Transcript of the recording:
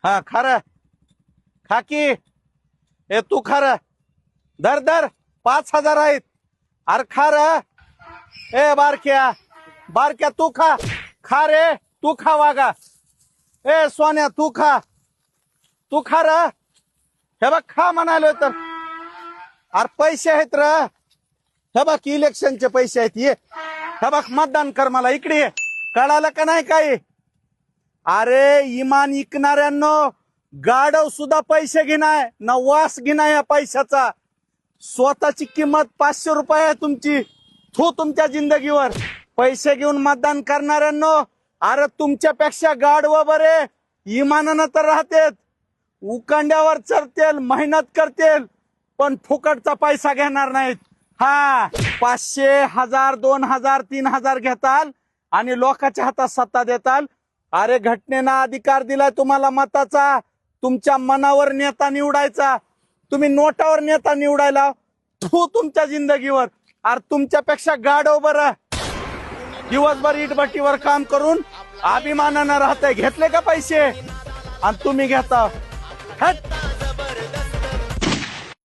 हा खरं खाकी हे तू खरं दर दर 5,000 आहेत. अरे खरं ए बारक्या बारक्या तू खा खा रे तू खा वागा. ए सोन्या तू खा र. हे बघ खा म्हणालोय तर. अरे पैसे आहेत र. हे बघ इलेक्शनचे पैसे आहेत ये. हे बघ मतदान कर मला इकडे ये. कळालं का नाही काही. अरे इमान इकणाऱ्यांनो गाडव सुद्धा पैसे घेणार ना वास घेणार या पैशाचा. स्वतःची किंमत 500 रुपये आहे तुमची. तुमच्या जिंदगीवर पैसे घेऊन मतदान करणाऱ्यांनो अरे तुमच्यापेक्षा गाडव बरे इमानानं तर राहतेत. उकांड्यावर चरतेल मेहनत करतेल पण फुकटचा पैसा घेणार नाहीत. हा 500, 1000, 2000, 3000 घेताल आणि लोकांच्या हातात सत्ता देताल. अरे घटनेनं अधिकार दिलाय तुम्हाला मताचा. तुमच्या मनावर नेता निवडायचा. तुम्ही नोटावर नेता निवडायला तुमच्या जिंदगीवर. अरे तुमच्यापेक्षा गाडव बरं दिवसभर इटभट्टीवर काम करून अभिमानानं राहतंय. घेतले का पैसे आणि तुम्ही घेता. हट.